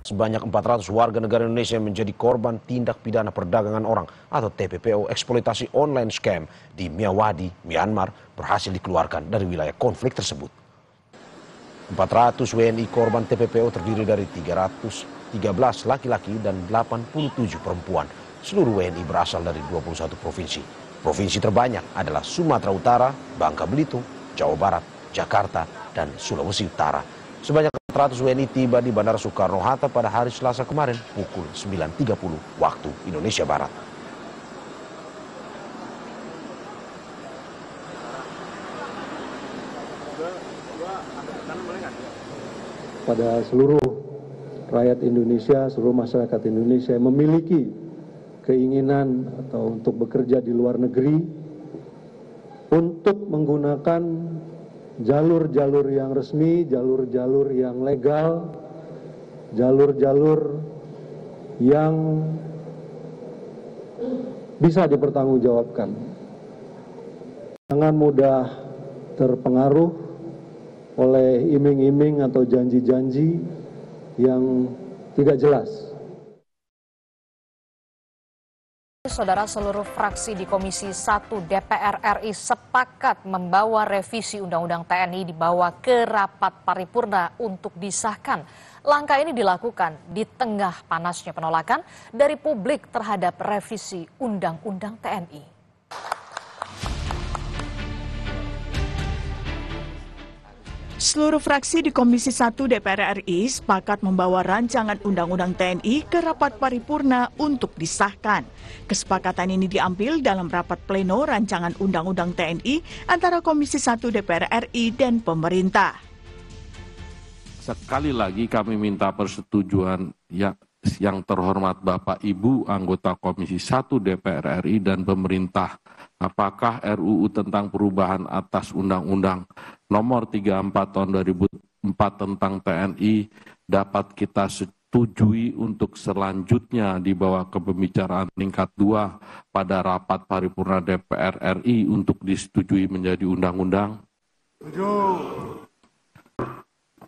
Sebanyak 400 warga negara Indonesia menjadi korban tindak pidana perdagangan orang atau TPPO eksploitasi online scam di Myawaddy, Myanmar berhasil dikeluarkan dari wilayah konflik tersebut. 400 WNI korban TPPO terdiri dari 313 laki-laki dan 87 perempuan. Seluruh WNI berasal dari 21 provinsi. Provinsi terbanyak adalah Sumatera Utara, Bangka Belitung, Jawa Barat, Jakarta, dan Sulawesi Utara. Sebanyak 400 WNI tiba di Bandara Soekarno-Hatta pada hari Selasa kemarin pukul 9.30 waktu Indonesia Barat. Pada seluruh rakyat Indonesia, seluruh masyarakat Indonesia yang memiliki keinginan atau untuk bekerja di luar negeri untuk menggunakan jalur-jalur yang resmi, jalur-jalur yang legal, jalur-jalur yang bisa dipertanggungjawabkan. Jangan mudah terpengaruh oleh iming-iming atau janji-janji yang tidak jelas. Saudara, seluruh fraksi di Komisi 1 DPR RI sepakat membawa revisi Undang-Undang TNI dibawa ke rapat paripurna untuk disahkan. Langkah ini dilakukan di tengah panasnya penolakan dari publik terhadap revisi Undang-Undang TNI. Seluruh fraksi di Komisi 1 DPR RI sepakat membawa rancangan Undang-Undang TNI ke rapat paripurna untuk disahkan. Kesepakatan ini diambil dalam rapat pleno rancangan Undang-Undang TNI antara Komisi 1 DPR RI dan pemerintah. Sekali lagi kami minta persetujuan yang terhormat Bapak Ibu anggota Komisi 1 DPR RI dan pemerintah. Apakah RUU tentang perubahan atas Undang-Undang Nomor 34 Tahun 2004 tentang TNI dapat kita setujui untuk selanjutnya dibawa ke pembicaraan tingkat 2 pada rapat paripurna DPR RI untuk disetujui menjadi undang-undang?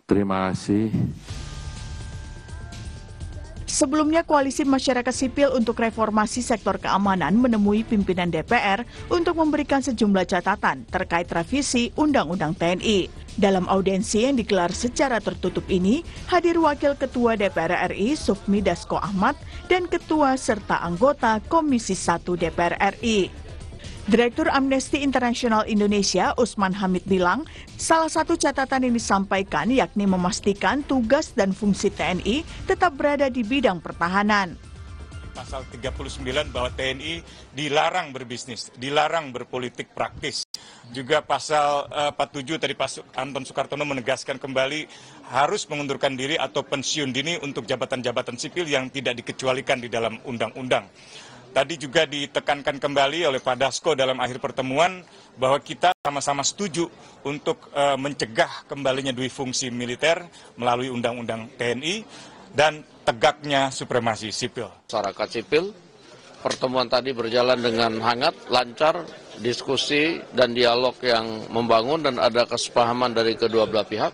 Terima kasih. Sebelumnya, Koalisi Masyarakat Sipil untuk Reformasi Sektor Keamanan menemui pimpinan DPR untuk memberikan sejumlah catatan terkait revisi Undang-Undang TNI. Dalam audiensi yang digelar secara tertutup ini, hadir Wakil Ketua DPR RI Sufmi Dasko Ahmad dan Ketua serta anggota Komisi 1 DPR RI. Direktur Amnesty International Indonesia Usman Hamid bilang, salah satu catatan yang disampaikan yakni memastikan tugas dan fungsi TNI tetap berada di bidang pertahanan. Pasal 39 bahwa TNI dilarang berbisnis, dilarang berpolitik praktis. Juga pasal 47 tadi Pak Anton Soekartono menegaskan kembali harus mengundurkan diri atau pensiun dini untuk jabatan-jabatan sipil yang tidak dikecualikan di dalam undang-undang. Tadi juga ditekankan kembali oleh Pak Dasko dalam akhir pertemuan bahwa kita sama-sama setuju untuk mencegah kembalinya dui fungsi militer melalui Undang-Undang TNI dan tegaknya supremasi sipil. Masyarakat sipil, pertemuan tadi berjalan dengan hangat, lancar, diskusi dan dialog yang membangun dan ada kesepahaman dari kedua belah pihak.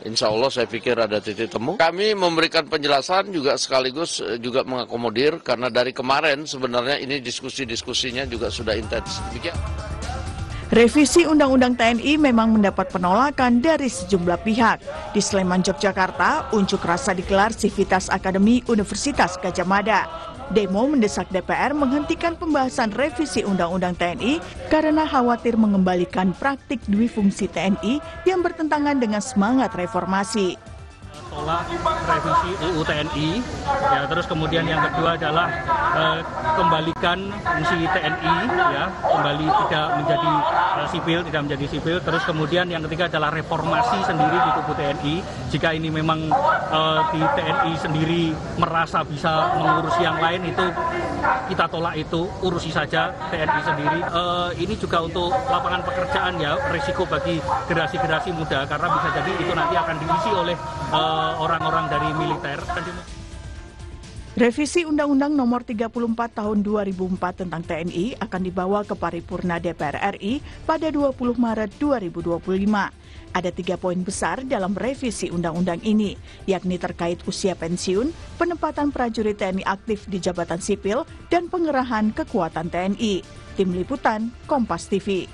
Insya Allah saya pikir ada titik temu. Kami memberikan penjelasan juga sekaligus juga mengakomodir karena dari kemarin sebenarnya ini diskusi-diskusinya juga sudah intens. Demikian. Revisi Undang-Undang TNI memang mendapat penolakan dari sejumlah pihak. Di Sleman, Yogyakarta, unjuk rasa digelar Sivitas Akademi Universitas Gadjah Mada. Demo mendesak DPR menghentikan pembahasan revisi Undang-Undang TNI karena khawatir mengembalikan praktik dui fungsi TNI yang bertentangan dengan semangat reformasi. Tolak revisi UU TNI, ya, terus kemudian yang kedua adalah kembalikan fungsi TNI, ya, kembali tidak menjadi sipil, tidak menjadi sipil. Terus kemudian yang ketiga adalah reformasi sendiri di tubuh TNI. Jika ini memang di TNI sendiri merasa bisa mengurus yang lain, itu kita tolak itu, urusi saja TNI sendiri. Ini juga untuk lapangan pekerjaan, ya, risiko bagi generasi-generasi muda karena bisa jadi itu nanti akan diisi oleh orang-orang dari militer. Revisi Undang-Undang Nomor 34 Tahun 2004 tentang TNI akan dibawa ke paripurna DPR RI pada 20 Maret 2025. Ada 3 poin besar dalam revisi undang-undang ini, yakni terkait usia pensiun, penempatan prajurit TNI aktif di jabatan sipil, dan pengerahan kekuatan TNI. Tim Liputan, Kompas TV.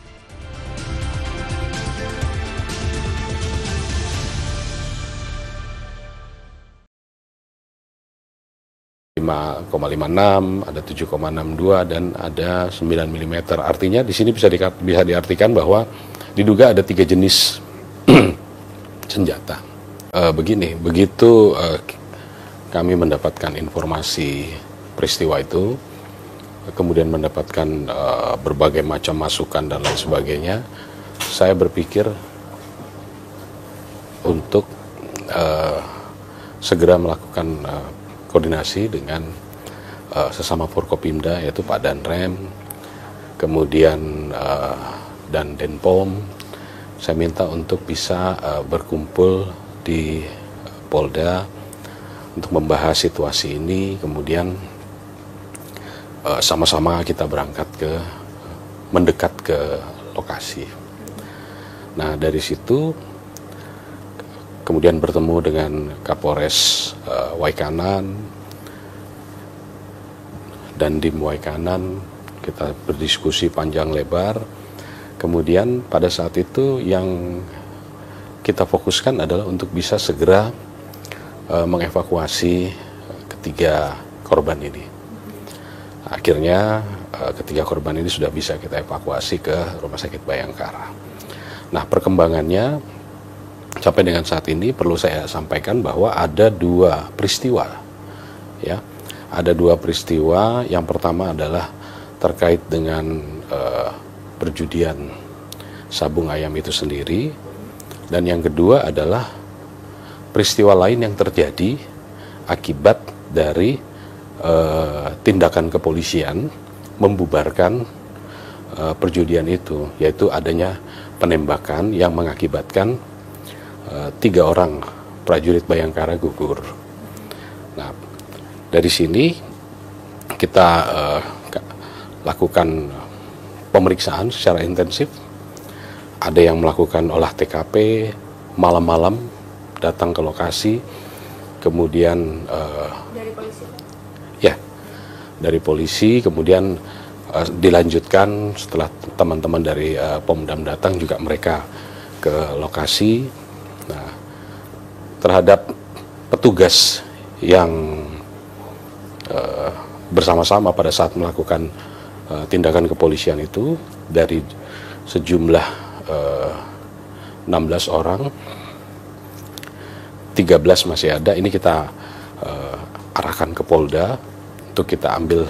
5,56, ada 7,62 dan ada 9 mm. Artinya di sini bisa diartikan bahwa diduga ada 3 jenis senjata. Begini, begitu kami mendapatkan informasi peristiwa itu, kemudian mendapatkan berbagai macam masukan dan lain sebagainya, saya berpikir untuk segera melakukan koordinasi dengan sesama Forkopimda, yaitu Pak Danrem, kemudian dan Denpom. Saya minta untuk bisa berkumpul di Polda untuk membahas situasi ini, kemudian sama-sama kita mendekat ke lokasi. Nah, dari situ kemudian bertemu dengan Kapolres Waikanan dan Dim Waikanan, kita berdiskusi panjang lebar. Kemudian pada saat itu yang kita fokuskan adalah untuk bisa segera mengevakuasi ketiga korban ini. Akhirnya ketiga korban ini sudah bisa kita evakuasi ke Rumah Sakit Bayangkara. Nah, perkembangannya sampai dengan saat ini perlu saya sampaikan bahwa ada 2 peristiwa, ya, ada 2 peristiwa. Yang pertama adalah terkait dengan perjudian sabung ayam itu sendiri, dan yang kedua adalah peristiwa lain yang terjadi akibat dari tindakan kepolisian membubarkan perjudian itu, yaitu adanya penembakan yang mengakibatkan 3 orang prajurit Bayangkara gugur. Nah, dari sini kita lakukan pemeriksaan secara intensif. Ada yang melakukan olah TKP malam-malam, datang ke lokasi, kemudian dari polisi? Ya, dari polisi, kemudian dilanjutkan setelah teman-teman dari Pomdam datang juga mereka ke lokasi. Nah, terhadap petugas yang bersama-sama pada saat melakukan tindakan kepolisian itu, dari sejumlah 16 orang, 13 masih ada. Ini kita arahkan ke Polda untuk kita ambil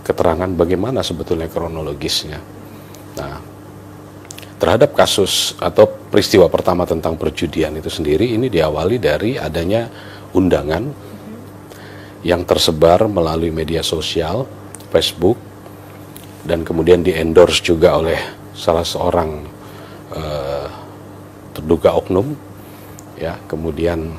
keterangan bagaimana sebetulnya kronologisnya. Nah, terhadap kasus atau peristiwa pertama tentang perjudian itu sendiri, ini diawali dari adanya undangan yang tersebar melalui media sosial, Facebook, dan kemudian di-endorse juga oleh salah seorang terduga oknum, ya. Kemudian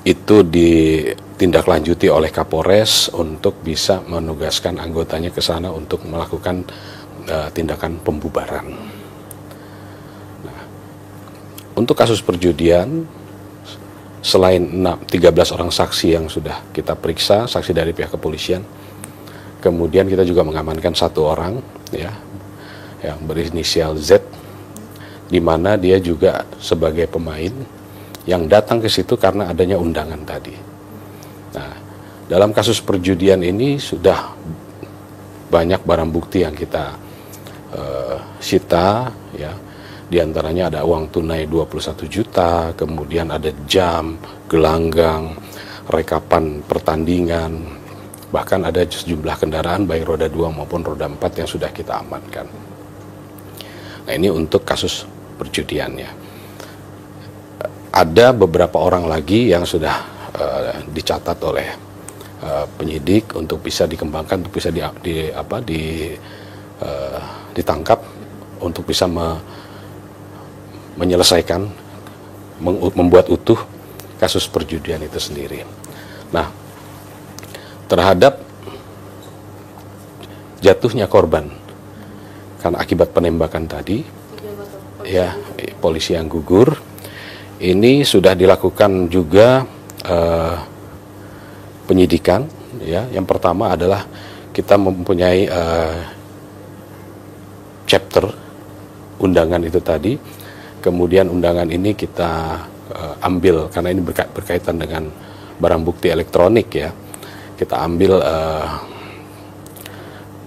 itu ditindaklanjuti oleh Kapolres untuk bisa menugaskan anggotanya ke sana untuk melakukan tindakan pembubaran. Nah, untuk kasus perjudian, selain 13 orang saksi yang sudah kita periksa, saksi dari pihak kepolisian, kemudian kita juga mengamankan 1 orang, ya, yang berinisial Z, di mana dia juga sebagai pemain yang datang ke situ karena adanya undangan tadi. Nah, dalam kasus perjudian ini sudah banyak barang bukti yang kita sita, ya. Di antaranya ada uang tunai 21 juta, kemudian ada jam, gelanggang, rekapan pertandingan, bahkan ada sejumlah kendaraan baik roda 2 maupun roda 4 yang sudah kita amankan. Nah, ini untuk kasus perjudiannya. Ada beberapa orang lagi yang sudah dicatat oleh penyidik untuk bisa dikembangkan, untuk bisa ditangkap, untuk bisa menyelesaikan, membuat utuh kasus perjudian itu sendiri. Nah, terhadap jatuhnya korban karena akibat penembakan tadi, ya, polisi yang gugur. Ini sudah dilakukan juga penyidikan, ya. Yang pertama adalah kita mempunyai chapter undangan itu tadi. Kemudian undangan ini kita ambil karena ini berkaitan dengan barang bukti elektronik, ya. Kita ambil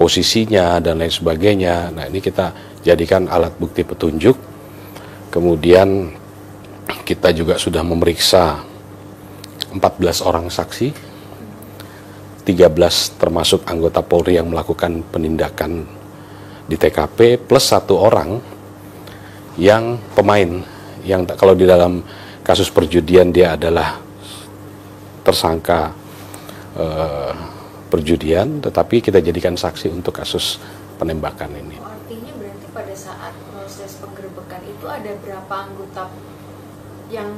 posisinya dan lain sebagainya. Nah, ini kita jadikan alat bukti petunjuk. Kemudian kita juga sudah memeriksa 14 orang saksi, 13 termasuk anggota Polri yang melakukan penindakan di TKP, plus 1 orang yang pemain, yang kalau di dalam kasus perjudian dia adalah tersangka perjudian, tetapi kita jadikan saksi untuk kasus penembakan ini. Artinya berarti pada saat proses penggerebekan itu ada berapa anggota yang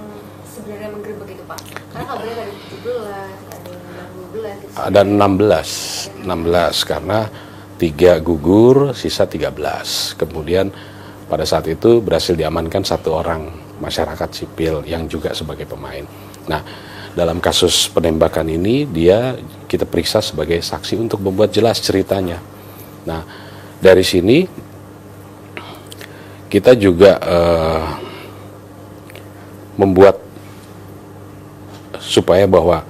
sebenarnya menggerebek itu, Pak? Karena kabarnya ada 17, ada yang 12 gitu. Ada 16 karena 3 gugur, sisa 13. Kemudian pada saat itu berhasil diamankan 1 orang masyarakat sipil yang juga sebagai pemain. Nah, dalam kasus penembakan ini kita periksa sebagai saksi untuk membuat jelas ceritanya. Nah, dari sini kita juga membuat supaya bahwa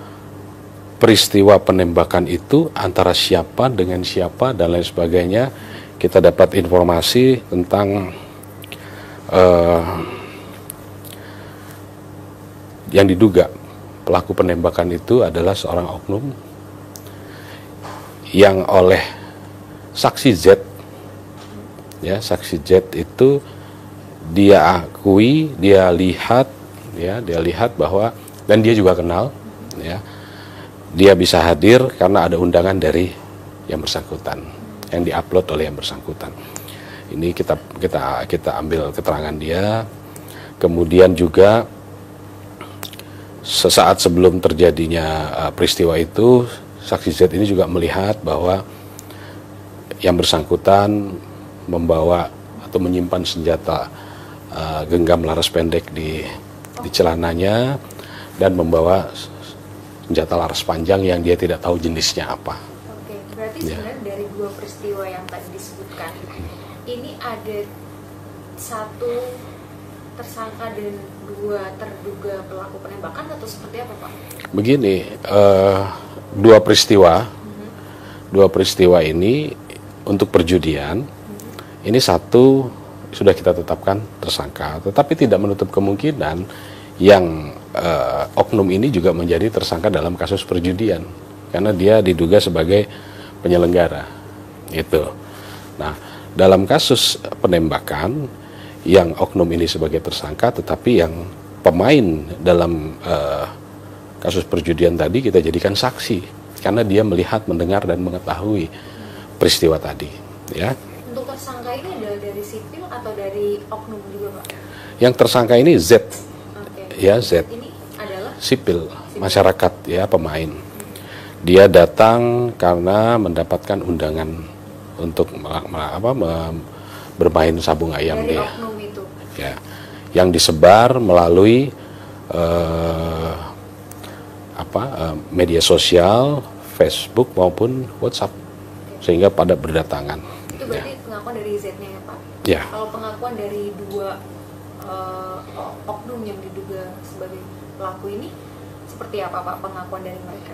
peristiwa penembakan itu antara siapa dengan siapa dan lain sebagainya, kita dapat informasi tentang yang diduga pelaku penembakan itu adalah seorang oknum yang oleh saksi Z, ya, saksi Z itu dia akui, dia lihat bahwa, dan dia juga kenal, ya, dia bisa hadir karena ada undangan dari yang bersangkutan yang diupload oleh yang bersangkutan. Ini kita ambil keterangan dia. Kemudian juga sesaat sebelum terjadinya peristiwa itu, saksi Z ini juga melihat bahwa yang bersangkutan membawa atau menyimpan senjata genggam laras pendek di celananya dan membawa senjata laras panjang yang dia tidak tahu jenisnya apa. Oke, berarti sebenarnya dari 2 peristiwa yang tadi disebutkan, ini ada 1 tersangka dan 2 terduga pelaku penembakan atau seperti apa, Pak? Begini, 2 peristiwa ini untuk perjudian, ini 1 sudah kita tetapkan tersangka, tetapi tidak menutup kemungkinan yang oknum ini juga menjadi tersangka dalam kasus perjudian, karena dia diduga sebagai penyelenggara, itu. Nah, dalam kasus penembakan, yang oknum ini sebagai tersangka, tetapi yang pemain dalam kasus perjudian tadi kita jadikan saksi karena dia melihat, mendengar dan mengetahui peristiwa tadi, ya. Untuk tersangka ini adalah dari sipil atau dari oknum juga, Pak? Yang tersangka ini Z, ya, Z. Ini adalah sipil, masyarakat, ya, pemain. Dia datang karena mendapatkan undangan untuk bermain sabung ayam dari dia. Oknum itu. Ya, yang disebar melalui media sosial, Facebook maupun WhatsApp, sehingga pada berdatangan. Itu berarti pengakuan dari Z-nya, ya, Pak? Ya. Kalau pengakuan dari 2 oknum yang diduga sebagai pelaku ini, seperti apa, Pak, pengakuan dari mereka?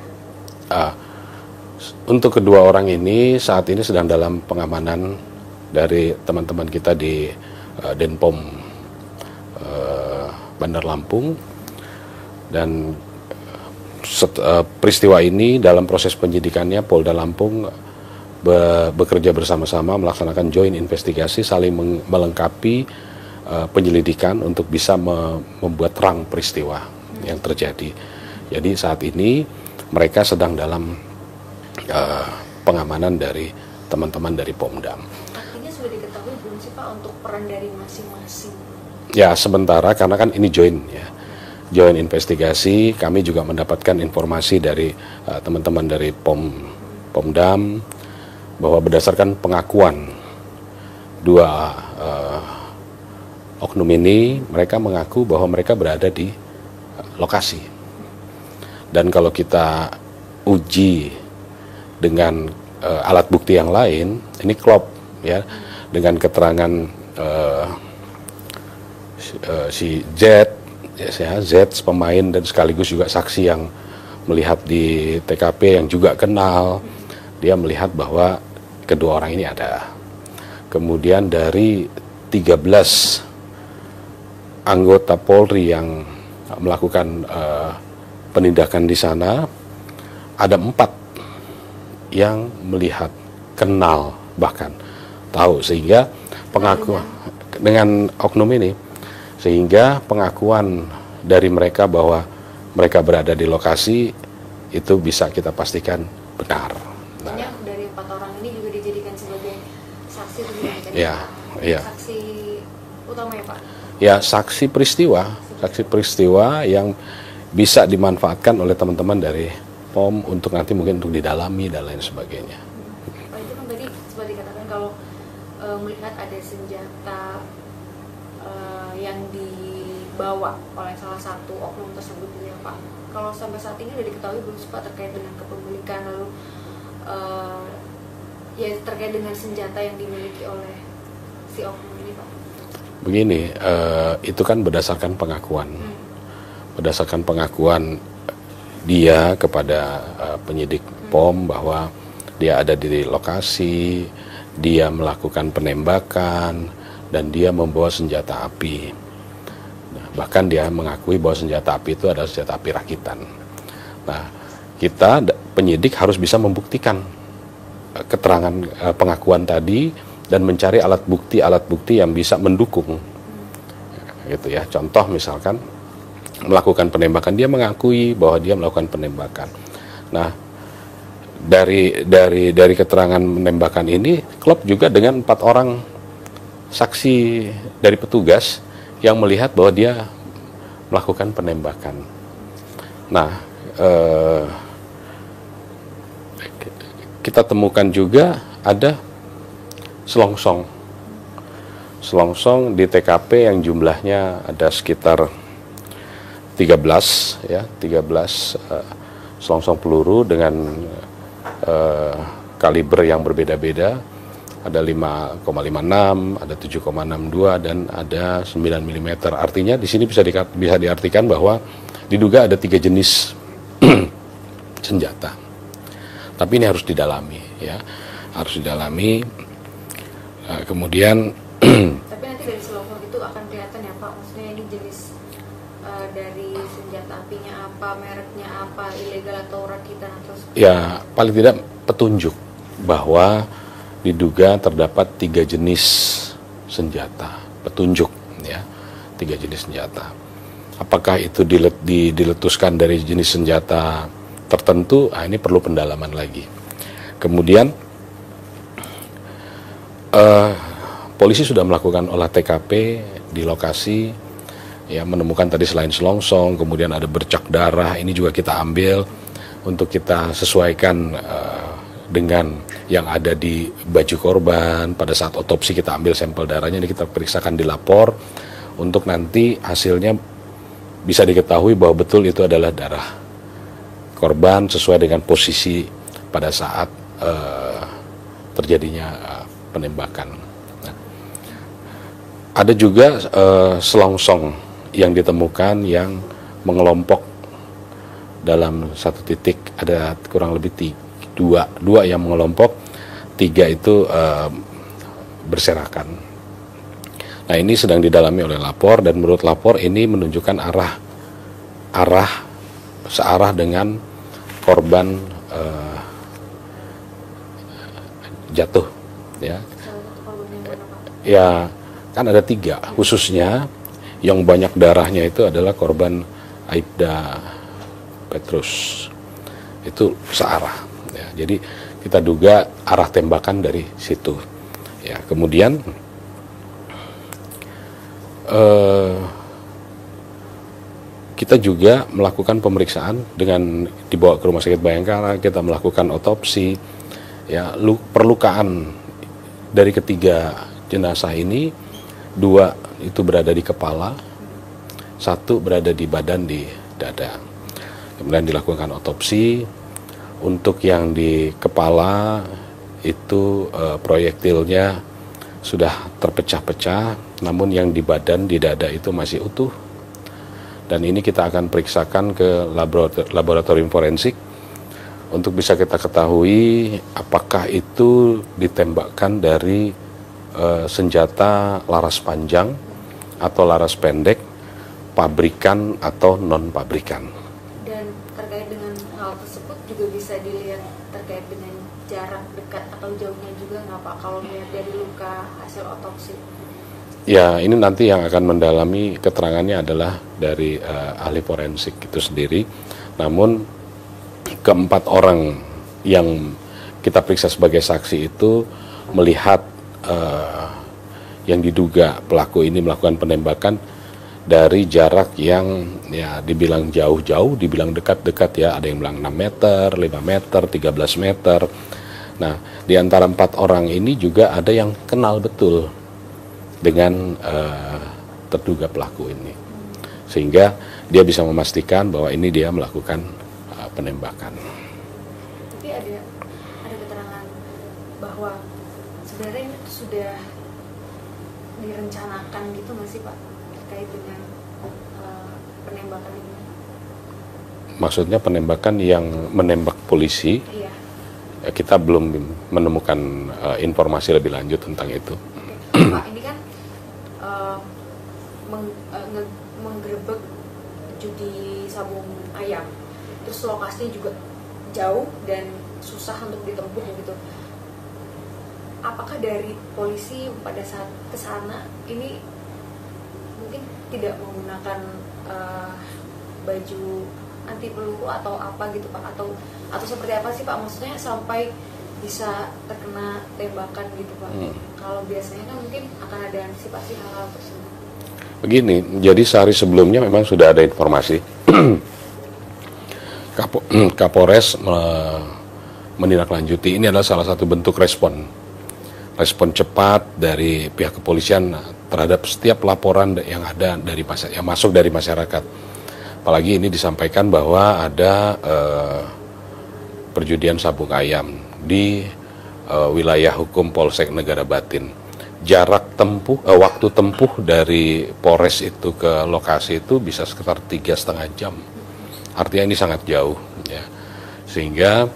Untuk kedua orang ini saat ini sedang dalam pengamanan dari teman-teman kita di Denpom Bandar Lampung, dan peristiwa ini dalam proses penyidikannya Polda Lampung bekerja bersama-sama melaksanakan joint investigasi, saling melengkapi penyelidikan untuk bisa membuat terang peristiwa yang terjadi. Jadi saat ini mereka sedang dalam pengamanan dari teman-teman dari Pomdam. Artinya sudah diketahui belum sih, Pak, untuk peran dari masing-masing? Ya, sementara karena kan ini joint, ya. join investigasi, kami juga mendapatkan informasi dari teman-teman dari Pomdam bahwa berdasarkan pengakuan dua oknum ini, mereka mengaku bahwa mereka berada di lokasi. Dan kalau kita uji dengan alat bukti yang lain, ini klop ya dengan keterangan si Z pemain dan sekaligus juga saksi yang melihat di TKP yang juga kenal, dia melihat bahwa kedua orang ini ada. Kemudian dari 13 anggota Polri yang melakukan penindakan di sana, ada 4 yang melihat, kenal, bahkan tahu, sehingga pengakuan dengan oknum ini, sehingga pengakuan dari mereka bahwa mereka berada di lokasi itu bisa kita pastikan benar. Nah, dari 4 orang ini juga dijadikan sebagai saksi saksi utama ya Pak? Ya, saksi peristiwa yang bisa dimanfaatkan oleh teman-teman dari POM untuk nanti mungkin untuk didalami dan lain sebagainya. Pak, itu kan tadi sempat dikatakan kalau melihat ada senjata yang dibawa oleh salah satu oknum tersebut ya Pak. Kalau sampai saat ini sudah diketahui belum Pak terkait dengan kepemilikan, lalu ya terkait dengan senjata yang dimiliki oleh si oknum ini Pak? Begini, itu kan berdasarkan pengakuan. Berdasarkan pengakuan dia kepada penyidik POM bahwa dia ada di lokasi, dia melakukan penembakan, dan dia membawa senjata api. Nah, bahkan dia mengakui bahwa senjata api itu adalah senjata api rakitan. Nah, kita penyidik harus bisa membuktikan keterangan pengakuan tadi dan mencari alat bukti yang bisa mendukung. Gitu ya. Contoh misalkan melakukan penembakan, dia mengakui bahwa dia melakukan penembakan. Nah, dari keterangan penembakan ini klop juga dengan 4 orang saksi dari petugas yang melihat bahwa dia melakukan penembakan. Nah, kita temukan juga ada selongsong di TKP yang jumlahnya ada sekitar 13 selongsong peluru dengan kaliber yang berbeda-beda. Ada 5,56, ada 7,62 dan ada 9 mm. Artinya di sini bisa diartikan bahwa diduga ada 3 jenis senjata. Tapi ini harus didalami ya. Harus didalami. Kemudian tapi nanti dari selongsong itu akan kelihatan ya Pak, maksudnya ini jenis dari senjata apinya apa, mereknya apa, ilegal atau rakitan atau ya paling tidak petunjuk bahwa diduga terdapat 3 jenis senjata, petunjuk ya, 3 jenis senjata. Apakah itu diletuskan dari jenis senjata tertentu? Ini perlu pendalaman lagi. Kemudian polisi sudah melakukan olah TKP di lokasi, ya menemukan tadi selain selongsong, kemudian ada bercak darah. Ini juga kita ambil untuk kita sesuaikan dengan yang ada di baju korban. Pada saat otopsi kita ambil sampel darahnya, ini kita periksakan di lapor untuk nanti hasilnya bisa diketahui bahwa betul itu adalah darah korban sesuai dengan posisi pada saat terjadinya penembakan. Nah, ada juga selongsong yang ditemukan yang mengelompok dalam satu titik, ada kurang lebih dua yang mengelompok, 3 itu berserakan. Nah, ini sedang didalami oleh lapor dan menurut lapor ini menunjukkan searah dengan korban jatuh ya. Ya, kan ada 3 khususnya yang banyak darahnya itu adalah korban Aibda Petrus. Itu searah ya. Jadi kita duga arah tembakan dari situ. Ya, kemudian kita kita juga melakukan pemeriksaan dengan dibawa ke Rumah Sakit Bayangkara, kita melakukan otopsi, ya, perlukaan dari ketiga jenazah ini, 2 itu berada di kepala, 1 berada di badan di dada. Kemudian dilakukan otopsi. Untuk yang di kepala itu proyektilnya sudah terpecah-pecah, namun yang di badan di dada itu masih utuh. Dan ini kita akan periksakan ke laboratorium forensik untuk bisa kita ketahui apakah itu ditembakkan dari senjata laras panjang atau laras pendek, pabrikan atau non-pabrikan. Dan terkait dengan hal tersebut juga bisa dilihat terkait dengan jarak dekat atau jauhnya juga nggak Pak, kalau melihat dari luka hasil otopsi? Ya, ini nanti yang akan mendalami keterangannya adalah dari ahli forensik itu sendiri. Namun keempat orang yang kita periksa sebagai saksi itu melihat yang diduga pelaku ini melakukan penembakan dari jarak yang ya dibilang jauh-jauh, dibilang dekat-dekat ya. Ada yang bilang 6 meter, 5 meter, 13 meter. Nah, di antara 4 orang ini juga ada yang kenal betul dengan terduga pelaku ini, sehingga dia bisa memastikan bahwa ini dia melakukan penembakan. Tapi ada keterangan bahwa sebenarnya ini sudah direncanakan gitu nggak sih Pak terkait dengan penembakan ini? Maksudnya penembakan yang menembak polisi? Iya. Kita belum menemukan informasi lebih lanjut tentang itu. Oke. Pak, ini kan menggerebek judi sabung ayam, terus lokasinya juga jauh dan susah untuk ditempuh gitu. Apakah dari polisi pada saat kesana ini mungkin tidak menggunakan baju anti peluru atau apa gitu Pak, atau seperti apa sih Pak, maksudnya sampai bisa terkena tembakan gitu Pak? Kalau biasanya kan mungkin akan ada antisipasi hal-hal tersebut. Begini, jadi sehari sebelumnya memang sudah ada informasi Kapolres menindaklanjuti. Ini adalah salah satu bentuk respon cepat dari pihak kepolisian terhadap setiap laporan yang ada dari yang masuk dari masyarakat. Apalagi ini disampaikan bahwa ada perjudian sabung ayam di wilayah hukum Polsek Negara Batin. Jarak tempuh, waktu tempuh dari Polres itu ke lokasi itu bisa sekitar 3,5 jam. Artinya ini sangat jauh, ya. Sehingga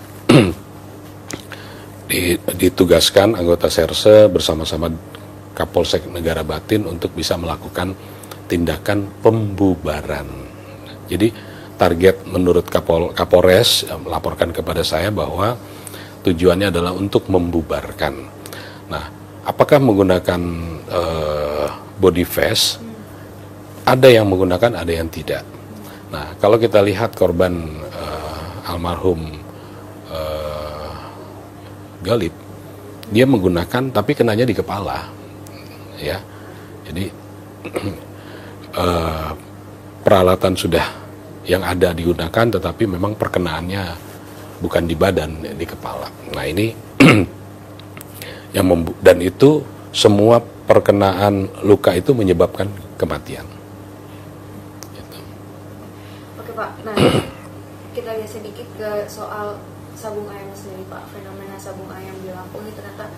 ditugaskan anggota Serse bersama-sama Kapolsek Negara Batin untuk bisa melakukan tindakan pembubaran. Jadi target menurut Kapolres melaporkan kepada saya bahwa tujuannya adalah untuk membubarkan. Nah, apakah menggunakan body vest? Ada yang menggunakan, ada yang tidak. Nah, kalau kita lihat korban almarhum Galip, dia menggunakan tapi kenanya di kepala, ya. Jadi peralatan sudah yang ada digunakan, tetapi memang perkenaannya bukan di badan, di kepala. Nah ini dan itu semua perkenaan luka itu menyebabkan kematian. Gitu. Oke Pak, nah kita lihat sedikit ke soal sabung ayam sendiri Pak. Fenomena sabung ayam di Lampung ini ternyata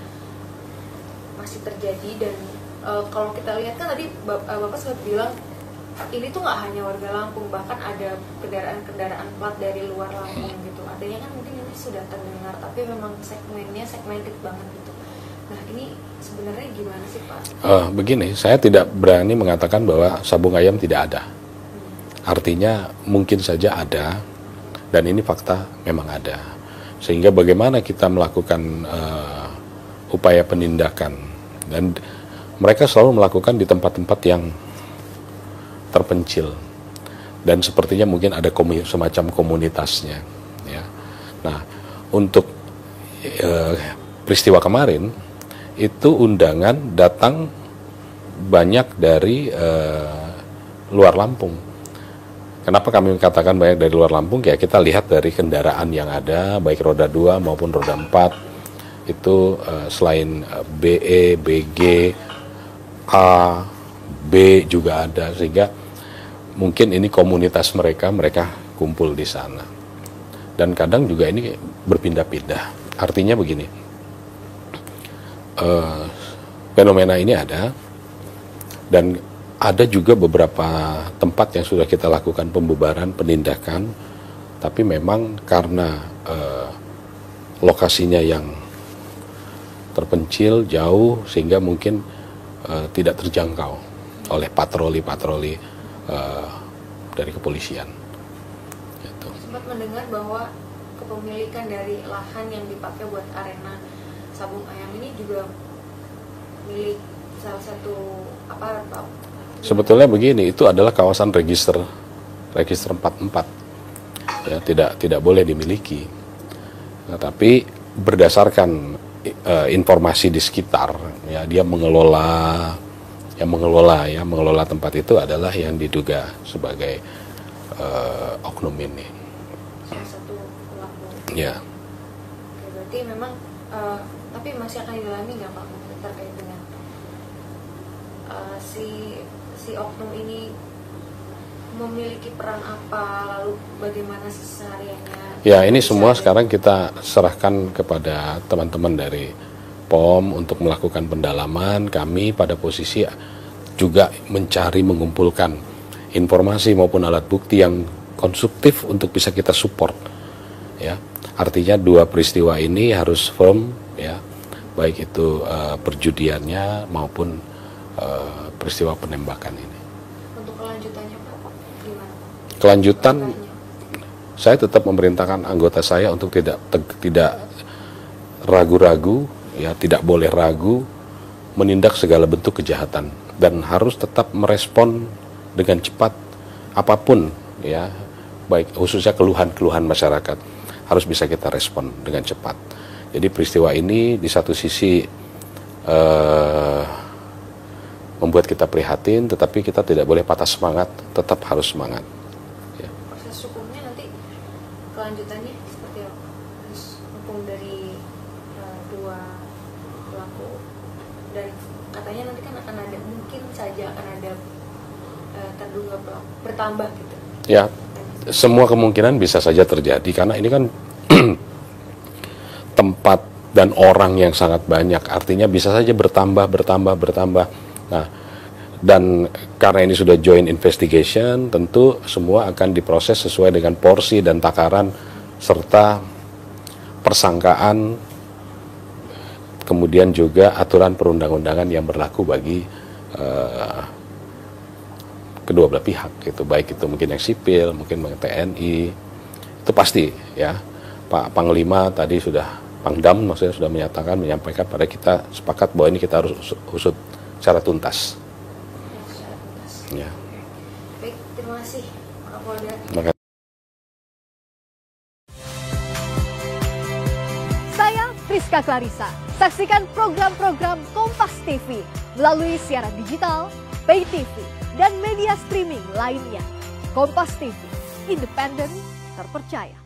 masih terjadi, dan kalau kita lihat kan tadi Bapak sempat bilang ini tuh nggak hanya warga Lampung, bahkan ada kendaraan-kendaraan plat dari luar Lampung gitu. Adanya kan mungkin ini sudah terdengar, tapi memang segmennya segmented banget gitu. Nah ini sebenarnya gimana sih Pak? Begini, saya tidak berani mengatakan bahwa sabung ayam tidak ada. Artinya mungkin saja ada, dan ini fakta memang ada. Sehingga bagaimana kita melakukan upaya penindakan, dan mereka selalu melakukan di tempat-tempat yang terpencil, dan sepertinya mungkin ada semacam komunitasnya, ya. Nah, untuk peristiwa kemarin itu undangan datang banyak dari luar Lampung, Kenapa kami katakan banyak dari luar Lampung? Ya kita lihat dari kendaraan yang ada, baik roda 2 maupun roda 4, itu selain BE, BG, A, B juga ada, sehingga mungkin ini komunitas mereka kumpul di sana. Dan kadang juga ini berpindah-pindah. Artinya begini, fenomena ini ada, dan ada juga beberapa tempat yang sudah kita lakukan pembubaran, penindakan, tapi memang karena lokasinya yang terpencil, jauh, sehingga mungkin tidak terjangkau oleh patroli-patroli dari kepolisian. Gitu. Sempat mendengar bahwa kepemilikan dari lahan yang dipakai buat arena sabung ayam ini juga milik salah satu aparat, Pak. Sebetulnya begini, itu adalah kawasan register 44, ya, tidak boleh dimiliki. Nah, tapi berdasarkan informasi di sekitar, ya, dia mengelola tempat itu adalah yang diduga sebagai oknum ini. Salah satu pelaku. Ya. Oke, berarti memang tapi masih akan didalami nggak, Pak, terkait dengan si oknum ini memiliki peran apa, lalu bagaimana sehariannya? Ya, ini semua sekarang kita serahkan kepada teman-teman dari POM untuk melakukan pendalaman. Kami pada posisi juga mencari, mengumpulkan informasi maupun alat bukti yang konstruktif untuk bisa kita support. Ya, artinya dua peristiwa ini harus firm, ya, baik itu perjudiannya maupun peristiwa penembakan ini. Untuk kelanjutannya, Pak, gimana? Kelanjutan, saya tetap memerintahkan anggota saya untuk tidak ragu-ragu, ya, tidak boleh ragu menindak segala bentuk kejahatan, dan harus tetap merespon dengan cepat apapun, ya, baik khususnya keluhan-keluhan masyarakat harus bisa kita respon dengan cepat. Jadi peristiwa ini di satu sisi membuat kita prihatin, tetapi kita tidak boleh patah semangat, tetap harus semangat. Ya. Proses hukumnya nanti kelanjutannya seperti apa? Hukum dari dua pelaku, dan katanya nanti kan akan ada, mungkin saja akan ada terduga pelaku bertambah gitu. Ya, semua kemungkinan bisa saja terjadi karena ini kan tempat dan orang yang sangat banyak, artinya bisa saja bertambah. Nah, dan karena ini sudah joint investigation, tentu semua akan diproses sesuai dengan porsi dan takaran serta persangkaan, kemudian juga aturan perundang-undangan yang berlaku bagi kedua belah pihak, gitu, baik itu mungkin yang sipil, mungkin yang TNI, itu pasti, ya. Pak Panglima tadi Pangdam maksudnya sudah menyampaikan pada kita, sepakat bahwa ini kita harus usut secara tuntas. Ya. Baik, terima kasih Pak Kapolda. Terima kasih. Saya Priska Clarissa. Saksikan program-program Kompas TV melalui siaran digital, pay TV, dan media streaming lainnya. Kompas TV, independen, terpercaya.